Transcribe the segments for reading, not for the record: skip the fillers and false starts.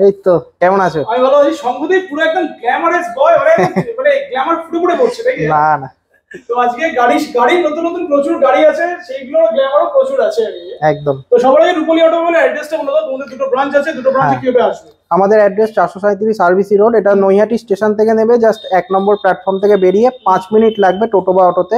এই তো কেমন আছো? আমি ভালো আছি। শঙ্কুদীপ পুরো একদম গ্ল্যামারাস বয়, মানে গ্ল্যামার ফুটে পড়ছে নাকি? না না, তো আজকে গাড়ি নতুন নতুন প্রচুর গাড়ি আছে, সেইগুলো গ্ল্যামারও প্রচুর আছে একদম। তো সবার আগে রূপলী অটোমোবাইলের অ্যাড্রেসটা বলে দাও। তোমাদের দুটো ব্রাঞ্চ আছে, দুটো ব্রাঞ্চে কিভাবে আসবে? আমাদের অ্যাড্রেস 437 সার্ভিসি রোড। এটা নৈহাটি স্টেশন থেকে নেবে, জাস্ট 1 নম্বর প্ল্যাটফর্ম থেকে বেরিয়ে 5 মিনিট লাগবে টোটো বা অটোতে।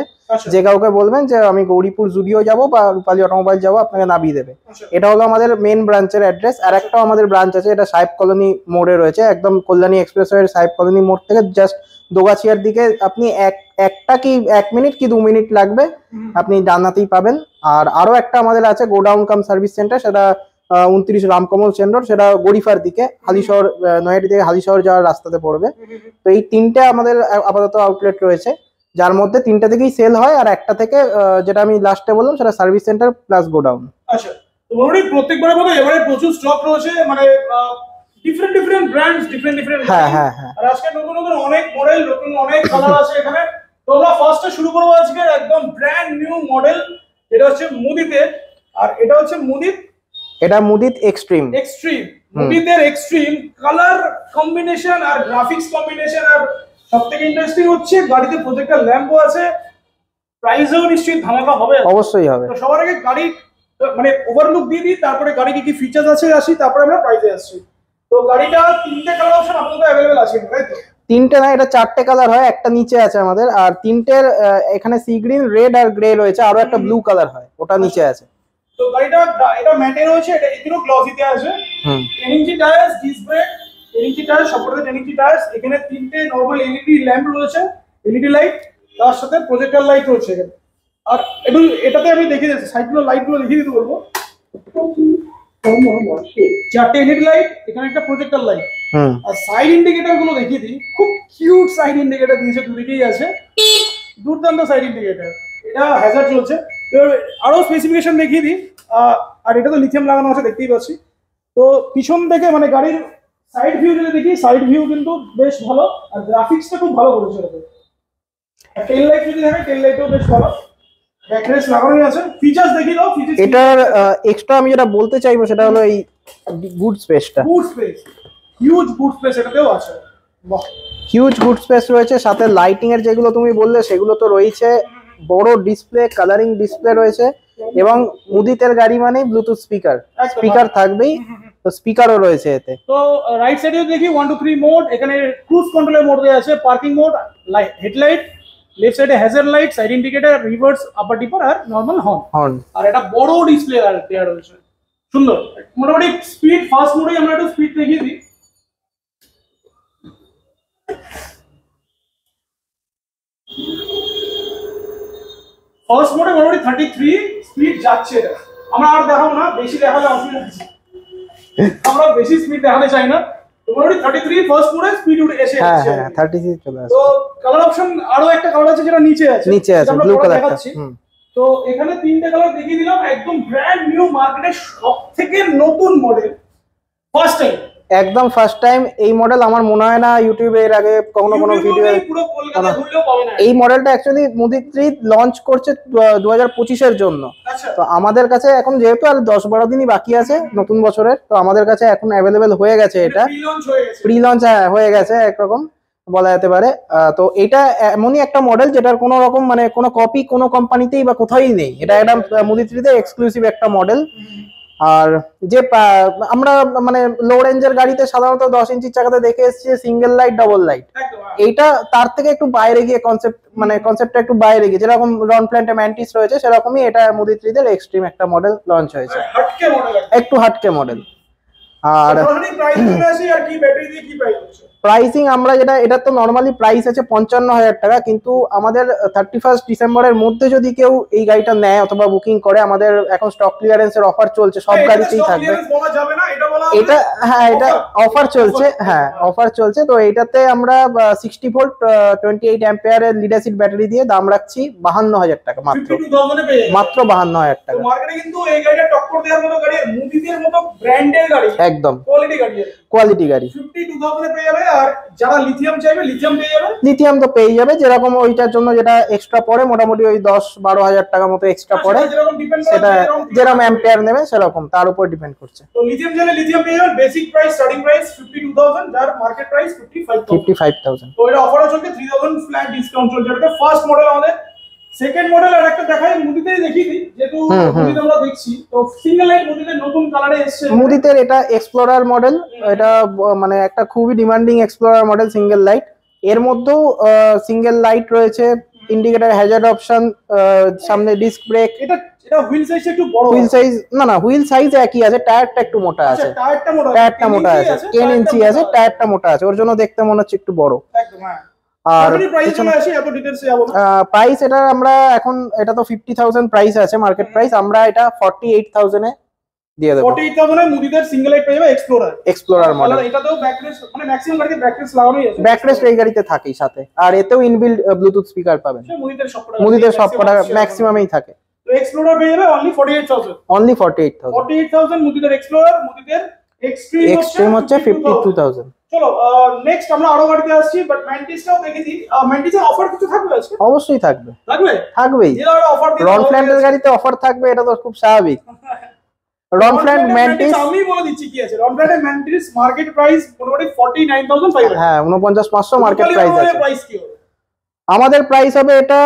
যে কাউকে বলবেন যে আমি গৌরীপুর জুডিও যাব বা রূপালী অটোমোবাইল যাব, আপনাকে নামিয়ে দেবে। এটা হলো আমাদের মেন ব্রাঞ্চের অ্যাড্রেস। আর একটাও আমাদের ব্রাঞ্চ আছে, এটা সাহেব কলোনি মোড়ে রয়েছে, একদম কল্যাণী এক্সপ্রেসওয়ের সাহেব কলোনি মোড় থেকে জাস্ট দোগাছিয়ার দিকে। আপনি একটা কি 1 মিনিট কি 2 মিনিট লাগবে, আপনি জানাতেই পাবেন। আর আরো একটা আমাদের আছে গোডাউন কাম সার্ভিস সেন্টার, সেটা 29 রামকমল সেন্টার, সেটা গড়িফার দিকে, হালিশহর, নৈহাটি থেকে হালিশহর যাওয়ার রাস্তাতে পড়বে। তো এই তিনটে আমাদের আপাতত আউটলেট রয়েছে, যার মধ্যে 3টে থেকেই সেল হয়, আর একটা থেকে যেটা আমি লাস্টে বললাম সেটা সার্ভিস সেন্টার প্লাস গোডাউন। আচ্ছা, তো মোটামুটি প্রত্যেকবারের মতো এবারে প্রচুর স্টক রয়েছে, মানে ডিফারেন্ট ব্র্যান্ডস, ডিফারেন্ট। হ্যাঁ। আর আজকে নতুন অনেক মডেল, নতুন অনেক কালার আছে এখানে। তো আমরা ফার্স্টে শুরু করবো আজকে একদম ব্র্যান্ড নিউ মডেল, এটা হচ্ছে মুদিতের। আর এটা হচ্ছে মুদিত, এটা মুদিত এক্সট্রিম। মুদিতের এক্সট্রিম কালার কম্বিনেশন আর গ্রাফিক্স কম্বিনেশন। আর সবথেকে ইন্টারেস্টিং হচ্ছে গাড়িতে প্রজেক্টর ল্যাম্পও আছে। প্রাইসও নিশ্চয়ই ধামাকা হবে, অবশ্যই হবে। তো সবার আগে গাড়ি মানে ওভারলুক দিয়ে দিই, তারপরে গাড়ি কি ফিচার্স আছে আসি, তারপরে আমরা প্রাইসে আসছি। তো গাড়িটা 3টে কালার অপশন আপনাদের অ্যাভেলেবল আছে, তাই তো? 3টে না, এটা 4টে কালার হয়, একটা নিচে আছে আমাদের। আর 3টের এখানে সি গ্রিন, রেড আর গ্রে রয়েছে, আরো একটা ব্লু কালার হয়, ওটা নিচে আছে। তো গাড়িটা এটা ম্যাটে রয়েছে, এটা এদিকেও গ্লসিতে আছে। 10 inch tyre, disc brake, 10 inch tyre, সবকটাতে 10 ইঞ্চি টায়ার। এখানে 3টে নরমাল এলইডি ল্যাম্প রয়েছে, এলইডি লাইট, তার সাথে প্রজেক্টর লাইট রয়েছে এখানে। আর এটাতে আমি দেখিয়ে দিচ্ছি, সাইডগুলো লাইটগুলো দেখিয়ে দিতে বলবো। 4টে এলইডি লাইট, এখানে একটা প্রজেক্টর লাইট। আর সাইড ইন্ডিকেটর গুলো দেখিয়ে দিই, খুব কিউট সাইড ইন্ডিকেটর দিয়েছে, দুদিকেই আছে, দুর্দান্ত সাইড ইন্ডিকেটর। এটা হ্যাজার্ড চলছে। আরো স্পেসিফিকেশন দেখিয়ে দিই। আর এটা তো লিথিয়াম লাগানো আছে, দেখতেই পাচ্ছি। তো পিছন থেকে মানে গাড়ির সাইড ভিউ যদি দেখি, সাইড ভিউ কিন্তু বেশ ভালো, আর গ্রাফিক্সটা খুব ভালো করেছে। টেল লাইট যদি দেখেন, টেল লাইটও বেশ ভালো, ব্যাকরেস্ট লাগানোই আছে। ফিচার্স দেখি দাও। এটার এক্সট্রা আমি যেটা বলতে চাইবো সেটা হলো এই গুড স্পেসটা, হিউজ বুট স্পেস এটাতেও আছে। বাহ, হিউজ গুড স্পেস রয়েছে। সাথে লাইটিং এর যেগুলো তুমি বললে সেগুলো তো রয়েছে, বড় ডিসপ্লে, কালারিং ডিসপ্লে রয়েছে। এবং মুদিতের গাড়ি মানে ব্লুটুথ স্পিকার থাকবেই, তো স্পিকারও রয়েছে এতে। তো রাইট সাইডে দেখি 1 2 3 মোড, এখানে ক্রুজ কন্ট্রোলের মোড দেওয়া আছে, parking mode, light, headlight, left সাইডে hazard light, side indicator, reverse, upper dipper আর নরমাল হর্ন। আর এটা বড় ডিসপ্লে দেওয়া রয়েছে, সুন্দর। মোটামুটি স্পিড ফাস্ট মোডে আমরা একটু স্পিড দেখিয়ে দিই। ফার্স্ট মোডে মোটামুটি 33 স্পিড যাচ্ছে। এটা আমরা আর দেখাবো না, বেশি দেখালে অসুবিধা আছে, আমরা বেশি স্পিড দেখাতে চাই না। তো মোটামুটি 33 ফার্স্ট মোডে স্পিড উঠে এসে যাচ্ছে। হ্যাঁ 33 চলে আসছে। তো কালার অপশন আরো একটা কালার আছে, যেটা নিচে আছে ব্লু কালারটা। তো এখানে 3টে কালার দেখিয়ে দিলাম, একদম ব্র্যান্ড নিউ, মার্কেটের সবথেকে নতুন মডেল, ফার্স্ট টাইম, একদম ফার্স্ট টাইম। এই মডেল আমার মনে হয় না ইউটিউবে এর আগে কখনো কোনো ভিডিও। এই মডেলটা অ্যাকচুয়ালি মুদিত লঞ্চ করছে 2025 এর জন্য। তো আমাদের কাছে এখন যেহেতু আর 10-12 দিনই বাকি আছে নতুন বছরের, তো আমাদের কাছে এখন অ্যাভেলেবেল হয়ে গেছে। এটা প্রি লঞ্চ হয়ে গেছে একরকম বলা যেতে পারে। তো এটা এমনই একটা মডেল যেটার কোনো রকম মানে কোনো কপি কোনো কোম্পানিতেই বা কোথাওই নেই। এটা একটা মুদিত্রিতে এক্সক্লুসিভ একটা মডেল। আর যে আমরা মানে লো রেঞ্জের গাড়িতে সাধারণত 10 ইঞ্চির চাকাতে দেখে এসেছি সিঙ্গেল লাইট, ডাবল লাইট, এইটা তার থেকে একটু বাইরে গিয়ে কনসেপ্টটা একটু বাইরে গিয়ে, যেরকম রন প্ল্যান্টে ম্যান্টিস রয়েছে সেরকমই এটা মুদিত্রিদের এক্সট্রিম একটা মডেল লঞ্চ হয়েছে, একটু হাটকে মডেল। আর প্রাইসিং আমরা যেটা, এটা তো নর্মালি প্রাইস আছে 55,000 টাকা, কিন্তু আমাদের 31 ডিসেম্বরের মধ্যে যদি কেউ এই গাড়িটা নেয় অথবা বুকিং করে, আমাদের এখন স্টক ক্লিয়ারেন্সের অফার চলছে, সব গাড়িতেই থাকবে এটা। হ্যাঁ, এটা অফার চলছে, হ্যাঁ অফার চলছে। তো এইটাতে আমরা 60 ভোল্ট 28 অ্যাম্পিয়ারের লিড অ্যাসিড ব্যাটারি দিয়ে দাম রাখছি 52,000 টাকা, মাত্র 52,000 টাকা। মার্কেটে কিন্তু এই গাড়িটা টক্কর দেওয়ার মতো গাড়ি, মুদিতের মতো ব্র্যান্ডের গাড়ি, একদম কোয়ালিটি গাড়ি, 52,000 এ পেয়ে যাবে। আর যারা লিথিয়াম চাইবে লিথিয়াম পেয়ে যাবে। লিথিয়াম তো পেয়ে যাবে, যেরকম ওইটার জন্য যেটা এক্সট্রা পড়ে মোটামুটি ওই 10-12 হাজার টাকা মতো এক্সট্রা পড়ে, সেটা যেরকম অ্যাম্পিয়ার নেবে সেরকম তার উপর ডিপেন্ড করছে। তো লিথিয়াম চাইলে লিথিয়াম পেয়ে যাবেন। বেসিক প্রাইস স্টার্টিং প্রাইস 52,000, যার মার্কেট প্রাইস 55,000। তো এটা অফারে চলছে 3,000 ফ্ল্যাট ডিসকাউন্ট চলছে। এটা ফার্স্ট মডেল আমাদের। সেকেন্ড মডেল আর একটা দেখাই, মুদিতেই দেখিয়ে দিই যেহেতু মুদিতে আমরা দেখছি। তো সিঙ্গেল লাইট মুদিতে নতুন কালারে এসেছে। মুদিতের এটা এক্সপ্লোরার মডেল, এটা মানে একটা খুবই demanding explorer model single light. এর মধ্যেও সিঙ্গেল লাইট রয়েছে, ইন্ডিকেটর, হ্যাজার্ড অপশন, সামনে ডিস্ক ব্রেক। এটা হুইল সাইজ একটু বড়। হুইল সাইজ না হুইল সাইজ একই আছে, টায়ারটা একটু মোটা আছে। টায়ারটা মোটা আছে 10 ইঞ্চি আছে, টায়ারটা মোটা আছে, ওর জন্য দেখতে মনে হচ্ছে একটু বড়। একদম হ্যাঁ। আর প্রাইস এটা আমরা এখন, এটা তো 50,000 প্রাইস আছে মার্কেট প্রাইস, আমরা এটা 48,000 এ দিয়ে দেব। 48,000 এ মুদিদের সিঙ্গেল লাইট পেয়ে যাবে এক্সপ্লোরার মডেল। এটাতেও ব্যাকরেস, মানে ম্যাক্সিমাম গাড়িতে ব্যাকরেস লাগানোই আছে। ব্যাকরেস এই গাড়িতে থাকেই সাথে, আর এতেও ইনবিল্ট ব্লুটুথ স্পিকার পাবেন। মুদিদের সবকটা ম্যাক্সিমামই থাকে। তো এক্সপ্লোরার পেয়ে যাবে অনলি 48,000। অনলি 48,000 মুদিদের এক্সপ্লোরার। মুদিদের এক্সট্রিম হচ্ছে 52,000। চলো নেক্সট আমরা আরো গাড়িতে আসছি, বাট ম্যান্টিসটাও দেখে দিই। ম্যান্টিসের অফার কিছু থাকবে আজকে? অবশ্যই থাকবেই। যারা অফার দিবে, রন ফ্ল্যান্টের গাড়িতে অফার থাকবে, এটা তো খুব স্বাভাবিক। রন ফ্ল্যান্ট ম্যান্টিস আমি বলে দিচ্ছি কি আছে। রন ফ্ল্যান্টের ম্যান্টিস মার্কেট প্রাইস মোটামুটি 49,500। হ্যাঁ 49,500 মার্কেট প্রাইস আছে। প্রাইস কি হবে? আমাদের প্রাইস হবে এটা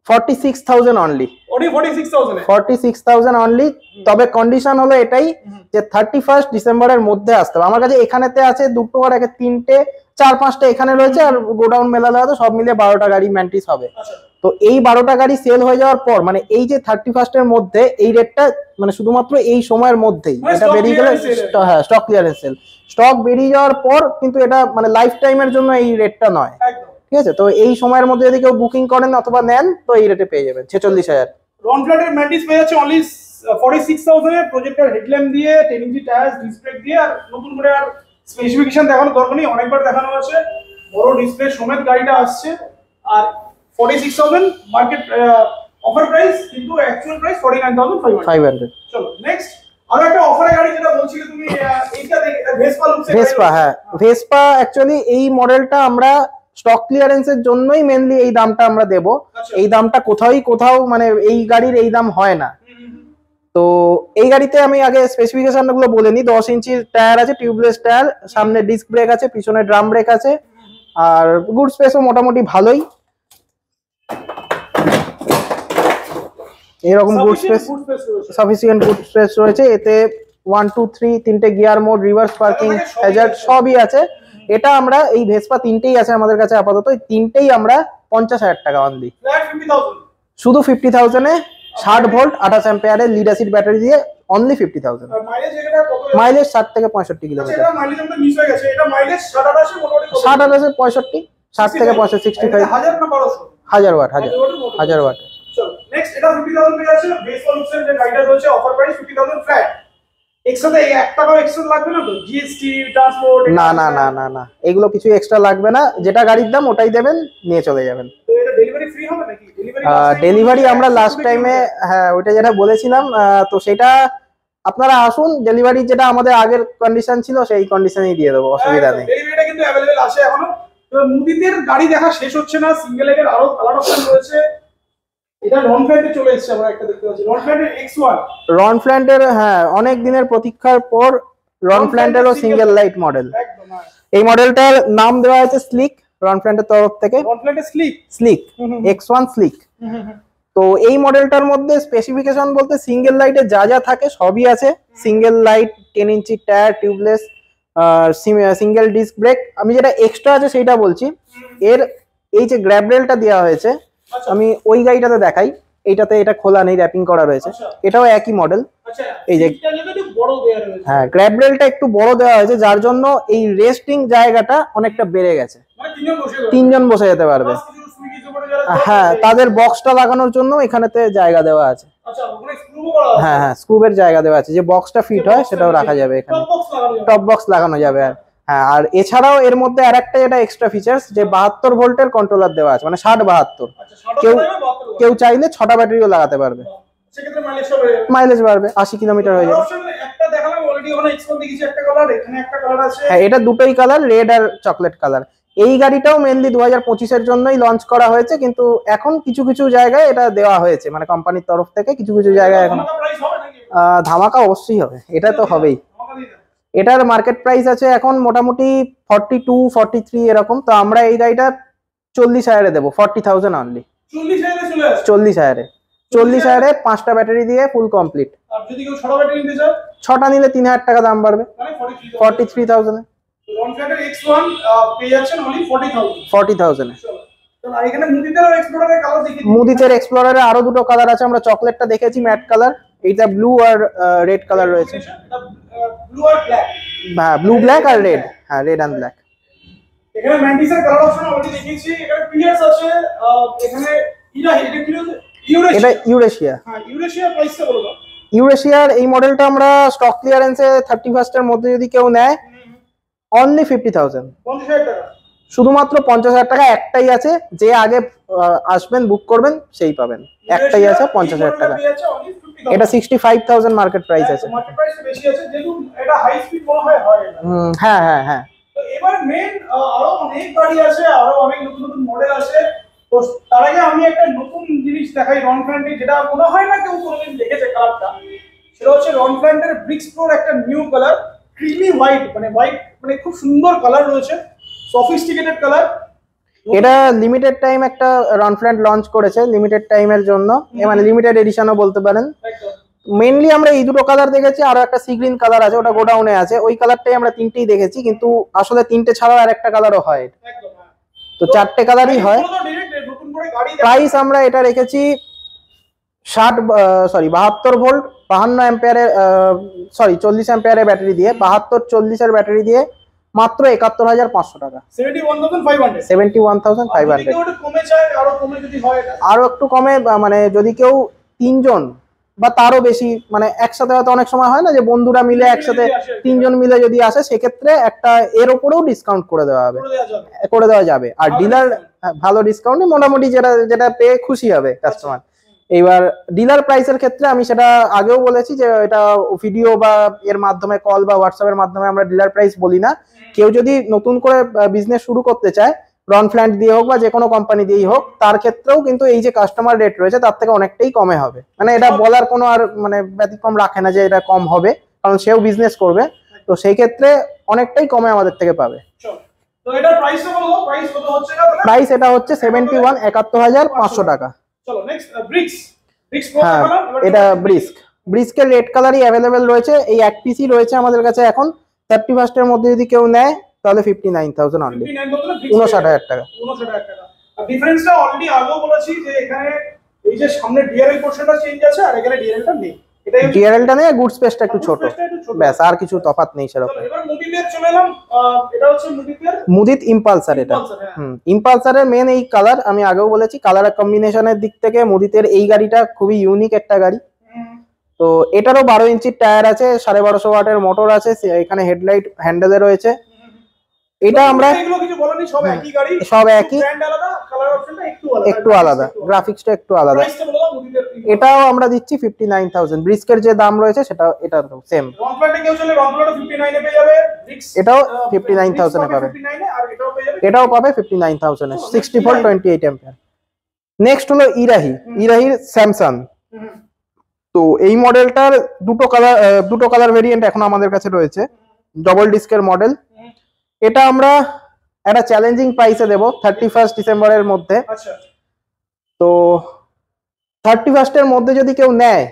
46,000 অনলি। ওটি 46,000 অনলি। তবে কন্ডিশন হলো এটাই যে 31 ডিসেম্বরের মধ্যে আসতে হবে। আমার কাছে এখানেতে আছে দুটো, আর একে তিনটে, 4-5টা এখানে রয়েছে, আর গোডাউন মেলালে হয়তো সব মিলিয়ে 12টা গাড়ি ম্যান্টিস হবে। তো এই 12টা গাড়ি সেল হয়ে যাওয়ার পর, মানে এই যে 31 এর মধ্যে এই রেটটা, মানে শুধুমাত্র এই সময়ের মধ্যেই এটা বেরিয়ে গেলে, হ্যাঁ স্টক ক্লিয়ারেন্স সেল, স্টক বেরিয়ে যাওয়ার পর কিন্তু এটা মানে লাইফ টাইমের জন্য এই রেটটা নয়। ঠিক আছে, তো এই সময়ের মধ্যে যদি কেউ বুকিং করেন অথবা নেন তো এই রেটে পেয়ে যাবেন 46,000। রন ফ্ল্যাটের ম্যান্টিস পেয়ে যাচ্ছে অনলি 46,000 এ, প্রজেক্টর হেডল্যাম্প দিয়ে, 10 ইঞ্চি টায়ার, ডিস্ক ব্রেক দিয়ে। আর নতুন করে আর স্পেসিফিকেশন দেখানোর দরকার নেই, অনেকবার দেখানো আছে। বড় ডিসপ্লে সমেত গাড়িটা আসছে। আর 46,000 মার্কেট অফার প্রাইস, কিন্তু অ্যাকচুয়াল প্রাইস 49,500। চলো নেক্সট আরো একটা অফারে গাড়ি যেটা বলছিলে তুমি, এইটা দেখে ভেসপা লুকস। ভেসপা, হ্যাঁ ভেসপা অ্যাকচুয়ালি এই মডেলটা আমরা স্টক ক্লিয়ারেন্সের জন্যই মেনলি এই দামটা আমরা দেব। এই দামটা কোথাও মানে এই গাড়ির এই দাম হয় না। তো এই গাড়িতে আমি আগে স্পেসিফিকেশন গুলো বলে নিই। 10 ইঞ্চি টায়ার আছে, টিউবলেস টায়ার, সামনে ডিস্ক ব্রেক আছে, পিছনে ড্রাম ব্রেক আছে, আর গুড স্পেসও মোটামুটি ভালোই। এরকম good space, sufficient good space রয়েছে। এতে 1, 2, 3 তিনটে gear mode, reverse parking, hazard সবই আছে। এটা আমরা এই ভেসপা তিনটেই আছে আমাদের কাছে আপাতত, এই তিনটেই আমরা 50,000 টাকা অনলি। শুধু 50,000 এ 60 ভোল্ট 28 অ্যাম্পিয়ারের লিড অ্যাসিড ব্যাটারি দিয়ে অনলি 50,000। মাইলেজ 60 থেকে 65 কিলোমিটার। এটা মাইলেজ আমরা মিস হয়ে গেছে। এটা মাইলেজ 60-80 মোটামুটি 60-65 60 থেকে 65 65 1000 না 1200 1000 ওয়াট 1000 ওয়াট। চলো নেক্সট এটা 50,000 পেয়ে যাচ্ছে। ভেসপা লুকসের যে গাড়িটা রয়েছে অফার প্রাইস 50,000 ফ্ল্যাট। এক্সট্রা 1 টাকাও এক্সট্রা লাগবে না তো? GST, transport? না না না না না, এগুলো কিছু এক্সট্রা লাগবে না। যেটা গাড়ির দাম ওটাই দেবেন, নিয়ে চলে যাবেন। তো এটা ডেলিভারি ফ্রি হবে নাকি? ডেলিভারি আমরা লাস্ট টাইমে, হ্যাঁ ওইটা যেটা বলেছিলাম, তো সেটা আপনারা আসুন, ডেলিভারি যেটা আমাদের আগের কন্ডিশন ছিল সেই কন্ডিশনেই দিয়ে দেবো, অসুবিধা নেই। ডেলিভারিটা কিন্তু अवेलेबल আছে এখনো। তো মুদিদের গাড়ি দেখা শেষ হচ্ছে না, সিঙ্গেল এর আরো কালার অপশন রয়েছে। এটা রন ফ্ল্যাটে চলে এসেছে, আমরা একটা দেখতে পাচ্ছি রন ফ্ল্যাটের X1। রন ফ্ল্যাটের, হ্যাঁ অনেক দিনের প্রতীক্ষার পর রন ফ্ল্যাটেরও সিঙ্গেল লাইট মডেল। এই মডেলটার নাম দেওয়া হয়েছে স্লিক, রন ফ্ল্যাটের তরফ থেকে। রন ফ্ল্যাটের স্লিক X1 স্লিক। তো এই মডেলটার মধ্যে স্পেসিফিকেশন বলতে সিঙ্গেল লাইটে যা যা থাকে সবই আছে। Single light, 10 inch tyre, tubeless, single disc brake. আমি যেটা এক্সট্রা আছে সেটা বলছি। এর এই যে গ্র্যাব রেলটা দেওয়া হয়েছে, আমি ওই গাড়িটাতে দেখাই, এইটাতে এটা খোলা নেই, র্যাপিং করা রয়েছে। এটাও একই মডেল। এই যে হ্যাঁ গ্র্যাব রেলটা একটু বড় দেওয়া হয়েছে, যার জন্য এই রেস্টিং জায়গাটা অনেকটা বেড়ে গেছে, 3 জন বসে যেতে পারবে। হ্যাঁ তাদের বক্সটা লাগানোর জন্য এখানেতে জায়গা দেওয়া আছে। হ্যাঁ হ্যাঁ স্ক্রুবের জায়গা দেওয়া আছে, যে বক্সটা ফিট হয় সেটাও রাখা যাবে এখানে, টপ বক্স লাগানো যাবে। আর হ্যাঁ, আর এছাড়াও এর মধ্যে আরেকটা যেটা এক্সট্রা ফিচার্স, যে 72 ভোল্টের কন্ট্রোলার দেওয়া আছে, মানে 60-72। কেউ চাইলে 6টা ব্যাটারিও লাগাতে পারবে, মাইলেজ বাড়বে, 80 কিলোমিটার হয়ে যাবে। অলরেডি ওখানে এক্সপোর্ট দেখেছি একটা কালার, এখানে একটা কালার আছে। হ্যাঁ, এটা দুটোই কালার, রেড আর চকলেট কালার। এই গাড়িটাও মেনলি 2025-এর জন্যই লঞ্চ করা হয়েছে, কিন্তু এখন কিছু কিছু জায়গায় এটা দেওয়া হয়েছে, মানে কোম্পানির তরফ থেকে কিছু কিছু জায়গায় এখন প্রাইস হবে নাকি? ধামাকা অবশ্যই হবে, এটা তো হবেই। এটার মার্কেট প্রাইস আছে এখন মোটামুটি 42-43 এরকম। তো আমরা এই গাড়িটা 40,000-এ দেবো, 40,000 অনলি। 40,000 চলে আসে? 40,000-এ, 40,000-এ 5টা ব্যাটারি দিয়ে ফুল কমপ্লিট। আর যদি কেউ 6টা ব্যাটারি নিতে চায়? 6টা নিলে 3,000 টাকা দাম বাড়বে, মানে 43,000-এ। রনফ্ল্যাটের X1 পেয়ে যাচ্ছেন অনলি 40,000। 40,000-এ। চলো, আর এখানে মুদিতেরও এক্সপ্লোরারের কালার দেখি। মুদিতের এক্সপ্লোরারে আরো দুটো কালার আছে, আমরা চকলেটটা দেখেছি ম্যাট কালার, এইটা ব্লু আর রেড কালার রয়েছে। ব্লু আর ব্ল্যাক। হ্যাঁ, ব্লু ব্ল্যাক আর রেড। হ্যাঁ, রেড এন্ড ব্ল্যাক। এখানে ম্যান্টিসের কালার অপশন অলরেডি দেখিয়েছি। এখানে পিয়ার্স আছে, এখানে এটা কি ইউরেশিয়া। এটা ইউরেশিয়া। হ্যাঁ, ইউরেশিয়ার প্রাইসটা বলো তো। ইউরেশিয়ার এই মডেলটা আমরা স্টক ক্লিয়ারেন্সে 31st-এর মধ্যে যদি কেউ নেয় অনলি 50,000। 50,000 টাকা। শুধুমাত্র 50,000 টাকা একটাই আছে, যে আগে আসবেন বুক করবেন সেই পাবেন। একটাই আছে 50,000 টাকা। এটা 65,000 মার্কেট প্রাইস আছে। মার্কেট প্রাইস বেশি আছে যেহেতু এটা হাই স্পিড মনে হয় এটা। হ্যাঁ হ্যাঁ হ্যাঁ। তো এবার মেন আরো অনেক গাড়ি আছে, আরো অনেক নতুন নতুন মডেল আছে। তো তার আগে আমি একটা নতুন জিনিস দেখাই রনফ্ল্যান্ডে, যেটা মনে হয় না কেউ কোনোদিন দেখেছে কালারটা। সেটা হচ্ছে রনফ্ল্যান্ডের ব্রিক্স প্রোর একটা নিউ কালার, ক্রিমি হোয়াইট, মানে খুব সুন্দর কালার রয়েছে, সফিস্টিকেটেড কালার। এটা লিমিটেড টাইম একটা রনফ্ল্যান্ড লঞ্চ করেছে, লিমিটেড টাইমের জন্য, মানে লিমিটেড এডিশনও বলতে পারেন। মেইনলি আমরা এই দুটো কালার দেখেছি, আরো একটা সি গ্রিন কালার আছে, ওটা গোডাউনে আছে। ওই কালারটাই আমরা তিনটেই দেখেছি, কিন্তু আসলে তিনটে ছাড়াও আর একটা কালারও হয়, তো 4টে কালারই হয়। প্রাইস আমরা এটা রেখেছি 72 ভোল্ট 52 অ্যাম্পিয়ারের 40 অ্যাম্পিয়ারের ব্যাটারি দিয়ে, 72-40-এর ব্যাটারি দিয়ে মাত্র 71,500 টাকা। 71,500। আরো একটু কমে, মানে যদি কেউ 3 জন বা তারও বেশি, মানে একসাথে হয়তো অনেক সময় হয় না যে বন্ধুরা মিলে একসাথে 3 জন মিলে যদি আসে, সেক্ষেত্রে একটা এর উপরেও ডিসকাউন্ট করে দেওয়া যাবে। আর ডিলার ভালো ডিসকাউন্টে মোটামুটি যেটা পেয়ে খুশি হবে কাস্টমার। এইবার ডিলার প্রাইসের ক্ষেত্রে আমি সেটা আগেও বলেছি যে এটা ভিডিও বা এর মাধ্যমে, কল বা হোয়াটসঅ্যাপের মাধ্যমে আমরা ডিলার প্রাইস বলি না। কেউ যদি নতুন করে বিজনেস শুরু করতে চায়, রনফ্ল্যান্ড দিয়ে হোক বা যে কোনো কোম্পানি দিয়েই হোক, তার ক্ষেত্রেও কিন্তু এই যে কাস্টমার রেট রয়েছে তার থেকে অনেকটাই কমে হবে। মানে এটা বলার কোনো আর মানে ব্যতিক্রম রাখে না যে এটা কম হবে, কারণ সেও বিজনেস করবে, তো সেই ক্ষেত্রে অনেকটাই কমে আমাদের থেকে পাবে। তো এটার প্রাইসটা বলো, প্রাইস কত হচ্ছে? প্রাইস এটা হচ্ছে 71,500 টাকা। চলো নেক্সট ব্রিক্স। হ্যাঁ, এটা ব্রিস্কের রেড কালারই অ্যাভেলেবেল রয়েছে, এই এক পিসই রয়েছে আমাদের কাছে এখন। 31st-এর মধ্যে যদি কেউ নেয় তাহলে 59,000 অনলি, 59,000 টাকা। 59,000 টাকা। আর ডিফারেন্সটা অলরেডি আগেও বলেছি যে এখানে এই যে সামনে ডিআরএল পোরশনটা চেঞ্জ আছে, আর এখানে ডিআরএলটা নেই। ডিআরএলটা নেই, গুড স্পেসটা একটু ছোট, ব্যাস, আর কিছু তফাৎ নেই সেরকম। এবার মুদিতের চলে এলাম। এটা হচ্ছে মুদিত ইম্পালসার। এটা ইম্পালসারের মেন এই কালার, আমি আগেও বলেছি কালার কম্বিনেশনের দিক থেকে মুদিতের এই গাড়িটা খুবই ইউনিক একটা গাড়ি। তো এটারও 12 ইঞ্চির টায়ার আছে, 1250 ওয়াটের মোটর আছে, এখানে হেডলাইট হ্যান্ডেলে রয়েছে। এটা আমরা সব একই, একটু আলাদা, গ্রাফিক্সটা একটু আলাদা। এটাও আমরা দিচ্ছি 59,000। ব্রিস্কের যে দাম রয়েছে সেটা এটা সেম, এটাও 59,000 এ পাবে। এটাও পাবে 59,000 এ, 60V 28 অ্যাম্পিয়ার। নেক্সট হলো ইরাহির স্যামসাং। তো এই মডেলটার দুটো কালার ভেরিয়েন্ট এখন আমাদের কাছে রয়েছে, ডবল ডিস্কের মডেল। এটা আমরা একটা চ্যালেঞ্জিং প্রাইসে দেব 31 ডিসেম্বরের মধ্যে। তো 31-এর মধ্যে যদি কেউ নেয়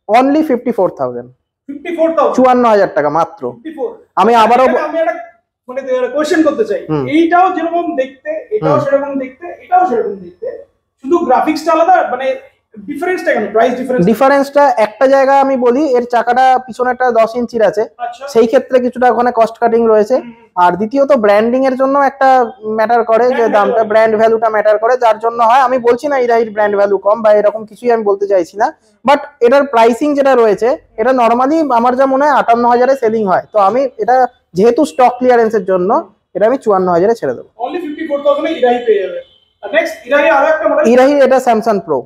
অনলি 54,000, 54,000 টাকা মাত্র। আমি আবারও মানে কোশ্চেন করতে চাই, এইটাও যেরকম দেখতে, এটাও সেরকম দেখতে, এটাও সেরকম দেখতে, শুধু গ্রাফিক্সটা আলাদা, মানে ডিফারেন্সটা কেন? প্রাইস ডিফারেন্সটা একটা জায়গা আমি বলি, এর চাকাটা পিছনেরটা 10 ইঞ্চির আছে, সেই ক্ষেত্রে কিছুটা ওখানে কস্ট কাটিং রয়েছে। আর দ্বিতীয়ত ব্র্যান্ডিং এর জন্য একটা ম্যাটার করে, যে দামটা, ব্র্যান্ড ভ্যালুটা ম্যাটার করে, যার জন্য হয়। আমি বলছি না ইরাহির ব্র্যান্ড ভ্যালু কম বা এরকম কিছুই আমি বলতে চাইছি না, বাট এটার প্রাইসিং যেটা রয়েছে, এটা নর্মালি আমার যা মনে হয় 58,000-এ সেলিং হয়। তো আমি এটা যেহেতু স্টক ক্লিয়ারেন্সের জন্য এটা আমি 54,000-এ ছেড়ে দেবো। অনলি 54,000 এ ইরাহি পেয়ে যাবে। নেক্সট ইরাহি আরো একটা মডেল, ইরাহি এটা স্যামসাং প্রো।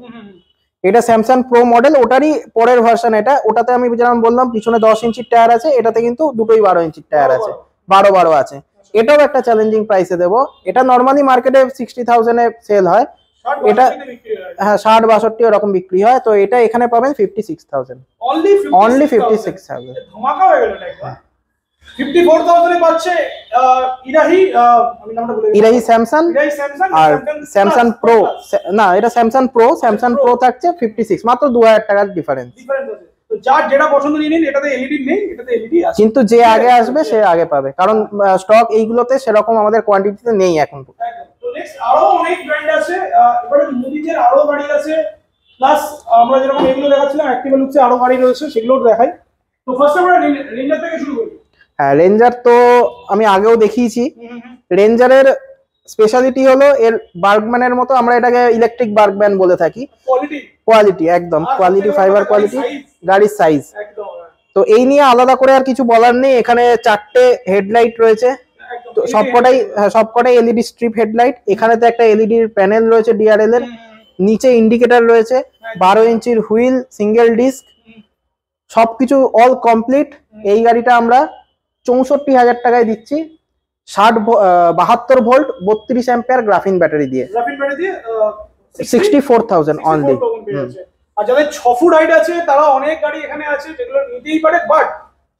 এটা স্যামসাং প্রো মডেল, ওটারই পরের ভার্সন এটা। ওটাতে আমি যেমন বললাম পিছনে 10 ইঞ্চির টায়ার আছে, এটাতে কিন্তু দুটোই 12 ইঞ্চির টায়ার আছে, 12 আছে। এটাও একটা চ্যালেঞ্জিং প্রাইসে দেবো। এটা নর্মালি মার্কেটে 60,000 এ সেল হয়, এটা হ্যাঁ 60-62 এরকম বিক্রি হয়। তো এটা এখানে পাবেন 56,000, অনলি 56,000। ধামাকা হয়ে গেল এটা। 54,000 এ পাচ্ছে ইরাহি, আমি নামটা ভুলে গেছি, ইরাহি স্যামসাং, আর স্যামসাং প্রো না, এটা স্যামসাং প্রো থাকছে 56, মাত্র 2000 টাকার ডিফারেন্স। তো যার যেটা পছন্দ নিয়ে নিন। এটাতে এলইডি নেই, এটাতে এলইডি আছে, কিন্তু যে আগে আসবে সে আগে পাবে, কারণ স্টক এইগুলোতে সেরকম আমাদের কোয়ান্টিটিতে নেই এখন। তো নেক্সট আরো অনেক ব্র্যান্ড আছে, এবারে মুদিজের আরো গাড়ি আছে, প্লাস আমরা যেরকম এগুলো দেখাচ্ছিলাম অ্যাক্টিভা লুকসে আরো গাড়ি রয়েছে, সেগুলোও দেখাই। তো ফার্স্ট আমরা রেঞ্জার থেকে শুরু করি। হ্যাঁ, রেঞ্জার তো আমি আগেও দেখিয়েছি। রেঞ্জারের স্পেশালিটি হলো এর বার্গম্যানের মতো, আমরা এটাকে ইলেকট্রিক বার্গম্যান বলে থাকি। কোয়ালিটি একদম কোয়ালিটি, ফাইবার কোয়ালিটি, গাড়ির সাইজ একদম। তো এই নিয়ে আলাদা করে আর কিছু বলার নেই। এখানে 4টে হেডলাইট রয়েছে, তো সবকটাই এলইডি স্ট্রিপ হেডলাইট। এখানেতে একটা এলইডি প্যানেল রয়েছে ডিআরএল এর, নিচে ইন্ডিকেটর রয়েছে, 12 ইঞ্চির হুইল, সিঙ্গেল ডিস্ক, সবকিছু অল কমপ্লিট। এই গাড়িটা আমরা 64,000 টাকায় দিচ্ছি, 72 ভোল্ট 32 অ্যাম্পিয়ার গ্রাফিন ব্যাটারি দিয়ে। 64,000 অনলি। আর যাদের 6 ফুট হাইট আছে তারা অনেক গাড়ি এখানে আছে যেগুলো নিতেই পারে, বাট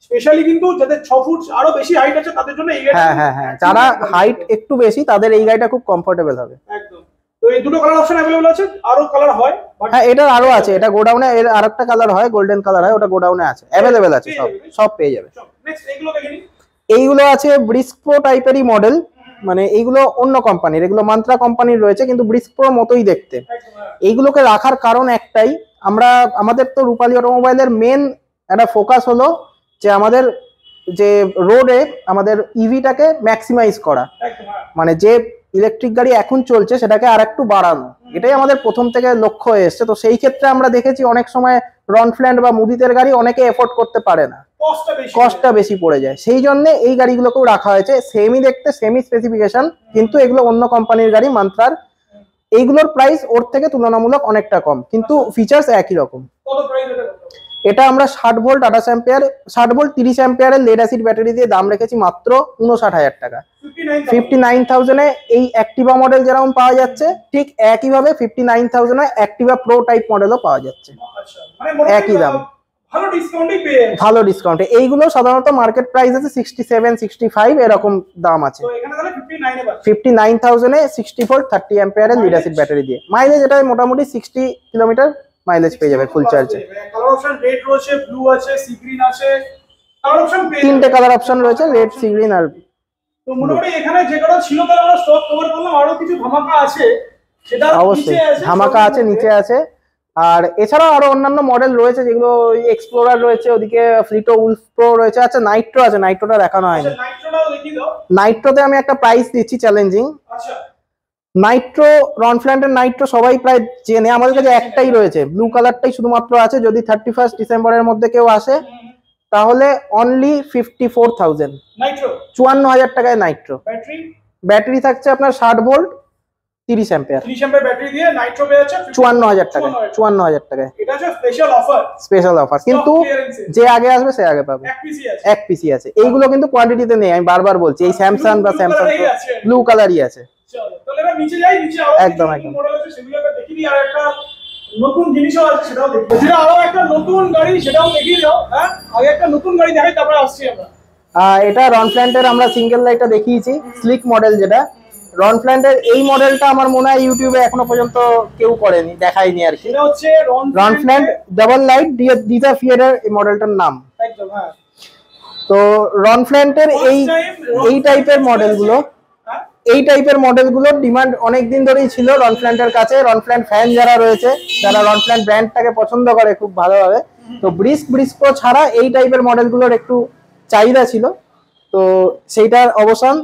স্পেশালি কিন্তু যাদের 6 ফুট আরো বেশি হাইট আছে তাদের জন্য এই গাড়ি, হ্যাঁ যারা হাইট একটু বেশি তাদের এই গাড়িটা খুব কমফোর্টেবল হবে। একদম। তো এই দুটো কালার অপশন अवेलेबल আছে, আরো কালার হয়, হ্যাঁ এটার আরো আছে, এটা গোডাউনে এর আরেকটা কালার হয়, গোল্ডেন কালার হয়, ওটা গোডাউনে আছে, अवेलेबल আছে, সব পেয়ে যাবে। নেক্সট এইগুলো দেখে নিন। এইগুলো আছে ব্রিস্ক প্রো টাইপেরই মডেল, মানে এইগুলো অন্য কোম্পানির, এগুলো মান্ত্রা কোম্পানির রয়েছে কিন্তু ব্রিস্ক প্রো মতোই দেখতে। এইগুলোকে রাখার কারণ একটাই, আমাদের তো রূপালী অটোমোবাইলের মেন একটা ফোকাস হলো যে আমাদের যে রোডে আমাদের ইভিটাকে ম্যাক্সিমাইজ করা, মানে যে ইলেকট্রিক গাড়ি এখন চলছে সেটাকে আর একটু বাড়ানো, এটাই আমাদের প্রথম থেকে লক্ষ্য হয়ে এসছে। তো সেই ক্ষেত্রে আমরা দেখেছি অনেক সময় রনফ্ল্যান্ড বা মুদিতের গাড়ি অনেকে এফোর্ড করতে পারে না, কস্টটা বেশি পড়ে যায়, সেই জন্য এই গাড়িগুলোকেও রাখা হয়েছে। সেমি দেখতে, সেমি স্পেসিফিকেশন, কিন্তু এগুলো অন্য কোম্পানির গাড়ি মান্ত্রার। এইগুলোর প্রাইস ওর থেকে তুলনামূলক অনেকটা কম, কিন্তু ফিচার্স একই রকম। এটা আমরা 60 ভোল্ট 28 অ্যাম্পিয়ার, 60 ভোল্ট 30 অ্যাম্পিয়ারের লেড অ্যাসিড ব্যাটারি দিয়ে দাম রেখেছি মাত্র 59,000 টাকা। 59,000 এ এই অ্যাক্টিভা মডেল যেরকম পাওয়া যাচ্ছে ঠিক একইভাবে 59,000 এ অ্যাক্টিভা প্রো টাইপ মডেলও পাওয়া যাচ্ছে, একই দাম, ভালো ডিসকাউন্টে। এইগুলো সাধারণত মার্কেট প্রাইস আছে 67-65 এরকম দাম আছে। 59,000 এ 60 ভোল্ট 30 অ্যাম্পিয়ারের লিড অ্যাসিড ব্যাটারি দিয়ে, মাইলেজ এটা মোটামুটি 60 কিলোমিটার মাইলেজ পেয়ে যাবে ফুল চার্জে। কালার অপশন রেড রয়েছে, ব্লু আছে, সি গ্রিন আছে, কালার অপশন 3টে কালার অপশন রয়েছে, রেড, সি গ্রিন আর। তো মোটামুটি এখানে যে কটা ছিল তাহলে আমরা স্টক কভার করলাম, আরো কিছু ধামাকা আছে সেটা অবশ্যই ধামাকা আছে, নিচে আছে। আর এছাড়াও আরো অন্যান্য মডেল রয়েছে যেগুলো এক্সপ্লোরার রয়েছে, ওদিকে ফ্লিটো উলফ প্রো রয়েছে, আচ্ছা নাইট্রো আছে, নাইট্রোটা দেখানো হয়নি। নাইট্রোতে আমি একটা প্রাইস দিচ্ছি চ্যালেঞ্জিং। নাইট্রো, রনফ্ল্যান্ডের নাইট্রো সবাই প্রায় চেনে, আমাদের কাছে একটাই রয়েছে, ব্লু কালারটাই শুধুমাত্র আছে। যদি 31 ডিসেম্বরের মধ্যে কেউ আসে তাহলে অনলি 54,000, 54,000 টাকায় নাইট্রো। ব্যাটারি থাকছে আপনার 60 ভোল্ট 30 অ্যাম্পিয়ার, 30 অ্যাম্পিয়ার ব্যাটারি দিয়ে নাইট্রো পেয়ে যাচ্ছে 54,000 টাকায়, 54,000 টাকায়। এটা হচ্ছে স্পেশাল অফার, কিন্তু যে আগে আসবে সে আগে পাবে, এক পিসি আছে। এইগুলো কিন্তু কোয়ান্টিটিতে নেই, আমি বারবার বলছি, এই স্যামসাং বা স্যামসাং ব্লু কালারই আছে। তাহলে এবার নিচে যাই, নিচে আরো একদম মডেল আছে সেগুলো একবার দেখিয়ে দিই, আর একটা নতুন জিনিসও আছে সেটাও দেখি, যেটা আরো একটা নতুন গাড়ি সেটাও দেখিয়ে দাও। হ্যাঁ, আগে একটা নতুন গাড়ি দেখাই তারপরে আসছি আমরা। এটা রনফ্ল্যান্ডের আমরা সিঙ্গেল লাইটটা দেখিয়েছি, স্লিক মডেল যেটা। রনফ্ল্যান্ডের এই মডেলটা আমার মনে হয় ইউটিউবে এখনো পর্যন্ত কেউ করেনি, দেখায়নি আর কি। এটা হচ্ছে রনফ্ল্যান্ড ডাবল লাইট ডিজা ফিয়ারের এই মডেলটার নাম। একদম হ্যাঁ। তো রনফ্ল্যান্ডের এই টাইপের মডেলগুলো, এই টাইপের মডেলগুলোর ডিমান্ড অনেক দিন ধরেই ছিল রনফ্ল্যান্ডের কাছে। রনফ্ল্যান্ড ফ্যান যারা রয়েছে, যারা রনফ্ল্যান্ড ব্র্যান্ডটাকে পছন্দ করে খুব ভালোভাবে, তো ব্রিস্ক প্রো ছাড়া এই টাইপের মডেলগুলোর একটু চাহিদা ছিল, তো সেইটার অবসান।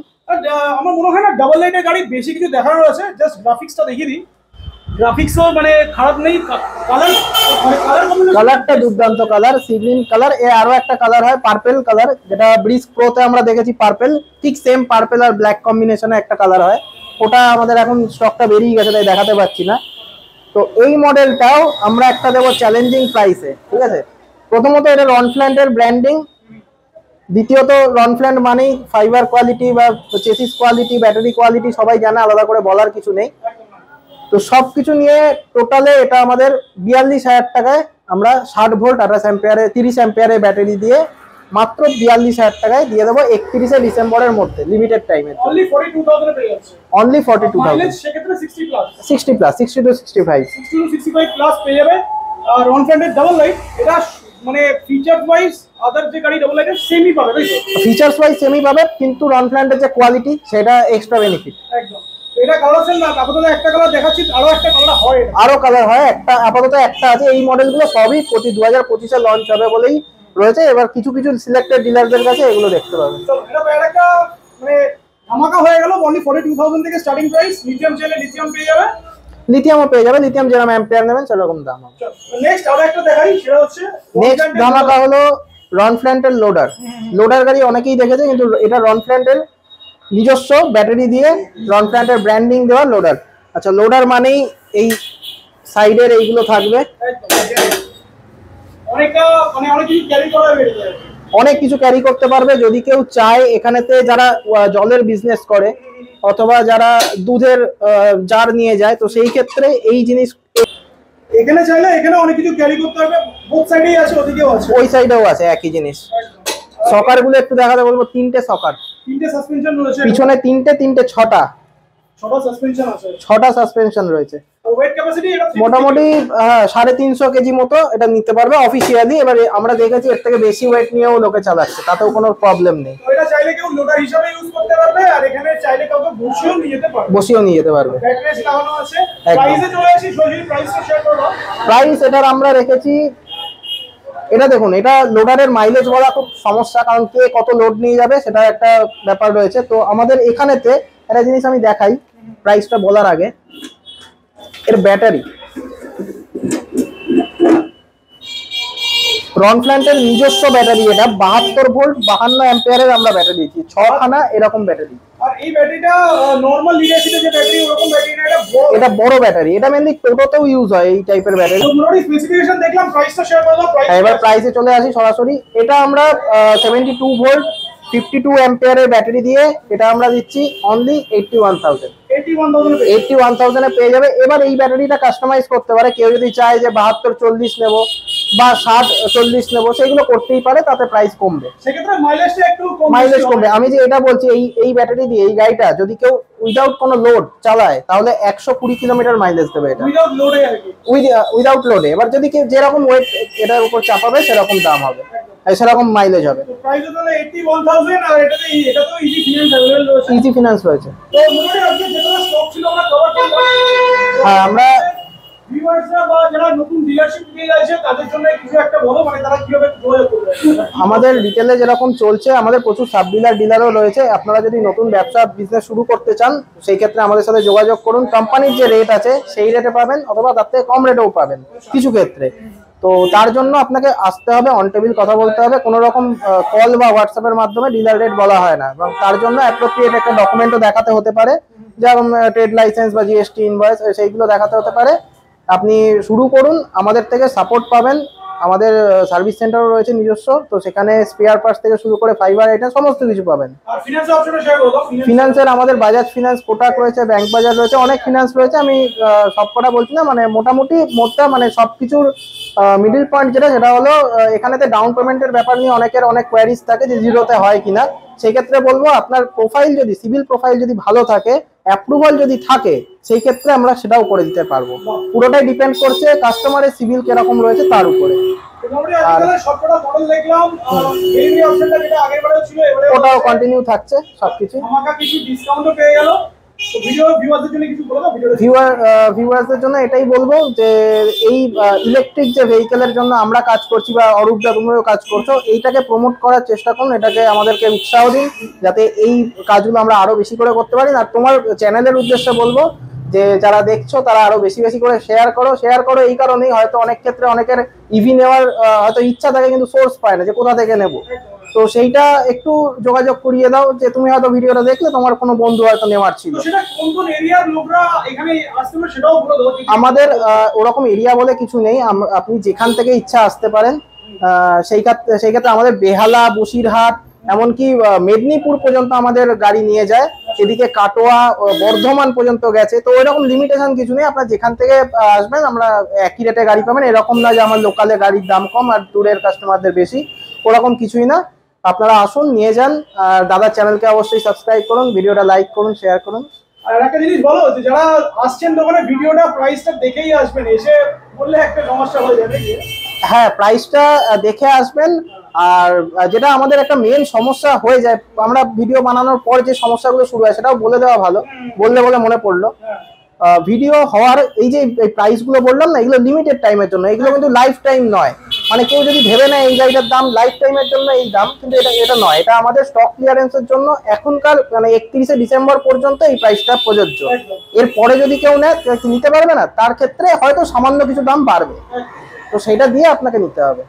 আমার মনে হয় না ডাবল লাইটের গাড়ি বেশি কিছু দেখানোর আছে, জাস্ট গ্রাফিক্সটা দেখিয়ে দিই। গ্রাফিক্সও মানে খারাপ নেই, কালারটা দুর্দান্ত কালার, সি গ্রিন কালার। এর আরো একটা কালার হয় পার্পল কালার, যেটা ব্রিজ প্রোতে আমরা দেখেছি পার্পল, ঠিক সেম পার্পল আর ব্ল্যাক কম্বিনেশনে একটা কালার হয়, ওটা আমাদের এখন স্টকটা বেরিয়ে গেছে তাই দেখাতে পাচ্ছি না। তো এই মডেলটাও আমরা একটা দেবো চ্যালেঞ্জিং প্রাইসে, ঠিক আছে। প্রথমত এটা রনফ্ল্যান্টের ব্র্যান্ডিং, দ্বিতীয়ত রনফ্ল্যান্ট মানেই ফাইবার কোয়ালিটি বা চেসিস কোয়ালিটি, ব্যাটারি কোয়ালিটি সবাই জানে, আলাদা করে বলার কিছু নেই। তো সবকিছু নিয়ে টোটালে এটা আমাদের 42,000 টাকায় আমরা 60 ভোল্ট 28 অ্যাম্পিয়ারে 30 অ্যাম্পিয়ারে ব্যাটারি দিয়ে মাত্র 42,000 টাকায় দিয়ে দেবো 31শে ডিসেম্বরের মধ্যে, লিমিটেড টাইমে। অনলি 42,000 এ পেয়ে যাচ্ছে। অনলি 42,000, মাইলেজ সেক্ষেত্রে 60 প্লাস 60 প্লাস 60 to 65 প্লাস পেয়ে যাবে। আর রনফ্ল্যান্টের ডাবল লাইট, এটা মানে ফিচার ওয়াইজ আদার যে গাড়ি ডাবল লাইটের সেমই পাবে, তাই তো? ফিচার্স ওয়াইজ সেমই পাবে, কিন্তু রনফ্ল্যান্টের যে কোয়ালিটি সেটা এক্সট্রা বেনিফিট। একদম। এটা কালার সেল না, আপাতত একটা কালার দেখাচ্ছি, আরো একটা কালার হয়, এটা আরো কালার হয়, একটা আপাতত একটা আছে। এই মডেলগুলো সবই 2025-এ লঞ্চ হবে বলেই রয়েছে। এবার কিছু কিছু সিলেক্টেড ডিলারদের কাছে এগুলো দেখতে পাবেন। চলো এটা একটা মানে ধামাকা হয়ে গেল। অনলি 42,000 থেকে স্টার্টিং প্রাইস। লিথিয়াম চাইলে লিথিয়াম পেয়ে যাবে, লিথিয়ামও পেয়ে যাবে, লিথিয়াম যেরকম অ্যাম্পিয়ার নেবেন সেরকম দাম হবে। নেক্সট আরো একটা দেখাই, সেটা হচ্ছে নেক্সট ধামাকা হলো রনফ্ল্যান্টের লোডার। লোডার গাড়ি অনেকেই দেখেছে, কিন্তু এটা রনফ্ল্যান্টের নিজস্ব ব্যাটারি দিয়ে রনফ্ল্যান্টের ব্র্যান্ডিং দেওয়া লোডার। আচ্ছা, লোডার মানেই এই সাইডের এইগুলো থাকবে, অনেকটা মানে অনেক কিছু ক্যারি করা বেরিয়ে যাবে, অনেক কিছু ক্যারি করতে পারবে। যদি কেউ চায়, এখানেতে যারা জলের বিজনেস করে অথবা যারা দুধের জার নিয়ে যায়, তো সেই ক্ষেত্রে এই জিনিস এখানে চাইলে এখানে অনেক কিছু ক্যারি করতে পারবে। বোথ সাইডেই আছে, ওদিকেও আছে, ওই সাইডেও আছে একই জিনিস। সকার গুলো একটু দেখাতে বলবো, 3টে সকার, 3টে সাসপেনশন রয়েছে, পিছনে 3টে 6টা, 6টা সাসপেনশন আছে, 6টা সাসপেনশন রয়েছে। ওয়েট ক্যাপাসিটি এটা মোটামুটি 350 কেজি মতো এটা নিতে পারবে অফিসিয়ালি। এবার আমরা দেখেছি এর থেকে বেশি ওয়েট নিয়েও লোকে চালাচ্ছে, তাতেও কোনো প্রবলেম নেই। এটা চাইলে কেউ লোডার হিসেবে ইউজ করতে পারবে, আর এখানে চাইলে কাউকে বসিয়েও নিয়ে যেতে পারবে, বসিয়েও নিয়ে যেতে পারবে। ব্যাটারি লাগানো আছে। প্রাইসে চলে আসি, সরাসরি প্রাইসটা শেয়ার করব। প্রাইস এটার আমরা রেখেছি, এটা দেখুন, এটা লোডারের মাইলেজ বলা খুব সমস্যা, কারণ কে কত লোড নিয়ে যাবে সেটা একটা ব্যাপার রয়েছে। তো আমাদের এখানেতে একটা জিনিস আমি দেখাই প্রাইসটা বলার আগে, এর ব্যাটারি রনফ্ল্যান্টের নিজস্ব ব্যাটারি, এটা 72 ভোল্ট 52 অ্যাম্পিয়ারের আমরা ব্যাটারি দিয়েছি, 6খানা এরকম ব্যাটারি। আর এই ব্যাটারিটা নরমাল লিডারশিপে যে ব্যাটারি ওরকম ব্যাটারি না, এটা বড় ব্যাটারি, এটা মেইনলি টোটোতেও ইউজ হয় এই টাইপের ব্যাটারি। তো মোটামুটি স্পেসিফিকেশন দেখলাম, প্রাইসটা শেয়ার করব। এবার প্রাইসে চলে আসি সরাসরি। এটা আমরা 72 ভোল্ট 52 অ্যাম্পিয়ারের ব্যাটারি দিয়ে এটা আমরা দিচ্ছি অনলি 81,000 এ পেয়ে যাবে। এবার এই ব্যাটারিটা কাস্টমাইজ করতে পারে, কেউ যদি চায় যে 72-40 নেব বা 60-40 নেব, সেগুলো করতেই পারে, তাতে প্রাইস কমবে, সেক্ষেত্রে মাইলেজটা একটু মাইলেজ কমবে। আমি যে এটা বলছি, এই ব্যাটারি দিয়ে এই গাড়িটা যদি কেউ উইদাউট কোনো লোড চালায়, তাহলে 120 কিলোমিটার মাইলেজ দেবে এটা, উইদাউট লোডে আর কি, উইদাউট লোডে। এবার যদি কেউ যেরকম ওয়েট এটার উপর চাপাবে সেরকম দাম হবে, সেরকম মাইলেজ হবে। তো প্রাইস হলো 81,000, আর এটা তো ইজি ফিনান্স अवेलेबल রয়েছে, ইজি ফিনান্স রয়েছে। তো মোটামুটি আজকে যেগুলো স্টক ছিল আমরা কভার করলাম। হ্যাঁ, আমরা ভিউয়ার্সরা বা যারা নতুন ডিলারশিপ নিয়ে যাচ্ছে তাদের জন্য কিছু একটা বলো, মানে তারা কিভাবে যোগাযোগ করবে? আমাদের রিটেলে যেরকম চলছে, আমাদের প্রচুর সাব ডিলারও রয়েছে। আপনারা যদি নতুন ব্যবসা বিজনেস শুরু করতে চান, সেই ক্ষেত্রে আমাদের সাথে যোগাযোগ করুন। কোম্পানির যে রেট আছে সেই রেটে পাবেন, অথবা তার থেকে কম রেটেও পাবেন কিছু ক্ষেত্রে। তো তার জন্য আপনাকে আসতে হবে, অন টেবিল কথা বলতে হবে। কোনো রকম কল বা হোয়াটসঅ্যাপের মাধ্যমে ডিলার রেট বলা হয় না, এবং তার জন্য অ্যাপ্রোপ্রিয়েট একটা ডকুমেন্টও দেখাতে হতে পারে, যেমন ট্রেড লাইসেন্স বা জিএসটি ইনভয়েস, সেইগুলো দেখাতে হতে পারে। আপনি শুরু করুন, আমাদের থেকে সাপোর্ট পাবেন। আমাদের সার্ভিস সেন্টারও রয়েছে নিজস্ব, তো সেখানে স্পেয়ার পার্টস থেকে শুরু করে ফাইবার আইটেম সমস্ত কিছু পাবেন। আর ফিনান্সের অপশনটা শেয়ার করো। ফিনান্সের আমাদের বাজাজ ফিনান্স, কোটাক রয়েছে, ব্যাংক বাজার রয়েছে, অনেক ফিনান্স রয়েছে। আমি সবকটা বলছি না, মানে মোটামুটি মোটটা মানে সবকিছুর মিডল পয়েন্ট যেটা, সেটা হলো এখানেতে ডাউন পেমেন্টের ব্যাপার নিয়ে অনেকের অনেক কোয়ারিজ থাকে যে জিরোতে হয় কিনা। সেই ক্ষেত্রে বলবো, আপনার প্রোফাইল যদি, সিভিল প্রোফাইল যদি ভালো থাকে, অ্যাপ্রুভাল যদি থাকে, সেই ক্ষেত্রে আমরা সেটাও করে দিতে পারবো। পুরোটাই ডিপেন্ড করছে কাস্টমারের সিভিল কিরকম রয়েছে তার উপরে। আর সবকটা মডেল দেখলাম, ডেলিভারি অপশনটা যেটা আগেরবারেও ছিল এবারে ওটাও কন্টিনিউ থাকছে সবকিছু। আমাকে কিছু ডিসকাউন্টও পেয়ে গেল। তো ভিউয়ারদের জন্য কিছু বলো না ভিডিওতে। ভিউয়ারদের জন্য এটাই বলবো যে এই ইলেকট্রিক যে ভেহিকেলের জন্য আমরা কাজ করছি, বা অরূপদা তুমিও কাজ করছো, এইটাকে প্রমোট করার চেষ্টা করুন, এটাকে আমাদেরকে উৎসাহ দিন, যাতে এই কাজগুলো আমরা আরো বেশি করে করতে পারি। আর তোমার চ্যানেলের উদ্দেশ্যে বলবো যে যারা দেখছো তারা আরো বেশি বেশি করে শেয়ার করো। এই কারণেই হয়তো অনেক ক্ষেত্রে অনেকের ইভি নেওয়ার হয়তো ইচ্ছা থাকে, কিন্তু সোর্স পায় না যে কোথা থেকে নেবো। তো সেইটা একটু যোগাযোগ করিয়ে দাও, যে তুমি হয়তো ভিডিওটা দেখলে তোমার কোনো বন্ধু হয়তো নেওয়ার ছিল। তো সেটা কোন কোন এরিয়ার লোকরা এখানে আসতে পারে সেটাও বলে দাও। আমাদের ওরকম এরিয়া বলে কিছু নেই, আপনি যেখান থেকে ইচ্ছা আসতে পারেন। সেই ক্ষেত্রে আমাদের বেহালা, বসিরহাট, এমনকি মেদিনীপুর পর্যন্ত আমাদের গাড়ি নিয়ে যায়, এদিকে কাটোয়া, বর্ধমান পর্যন্ত গেছে। তো এরকম লিমিটেশন কিছু নেই, আপনার যেখান থেকে আসবেন আমরা একই রেটে গাড়ি পাবেন। এরকম না যে আমার লোকালে গাড়ির দাম কম আর দূরের কাস্টমারদের বেশি, ওরকম কিছুই না। আপনারা আসুন, নিয়ে যান। আর দাদার চ্যানেলকে অবশ্যই সাবস্ক্রাইব করুন, ভিডিওটা লাইক করুন, শেয়ার করুন। আর একটা জিনিস বলো, যে যারা আসছেন দোকানে ভিডিওটা প্রাইসটা দেখেই আসবেন, এসে বললে একটা সমস্যা হয়ে যাবে। হ্যাঁ, প্রাইসটা দেখে আসবেন। আর যেটা আমাদের একটা মেন সমস্যা হয়ে যায়, আমরা ভিডিও বানানোর পর যে সমস্যাগুলো শুরু হয় সেটাও বলে দেওয়া ভালো, বলে মনে পড়লো। ভিডিও হওয়ার এই যে প্রাইস গুলো বললাম না, এগুলো লিমিটেড টাইমের জন্য, এগুলো কিন্তু লাইফ টাইম নয়। মানে কেউ যদি ভেবে নেয় এই গাড়িটার দাম লাইফ টাইমের জন্য এই দাম, কিন্তু এটা নয়। এটা আমাদের স্টক ক্লিয়ারেন্সের জন্য এখনকার মানে 31শে ডিসেম্বর পর্যন্ত এই প্রাইসটা প্রযোজ্য। এর পরে যদি কেউ নেয়, নিতে পারবে না, তার ক্ষেত্রে হয়তো সামান্য কিছু দাম বাড়বে, তো সেটা দিয়ে আপনাকে নিতে হবে।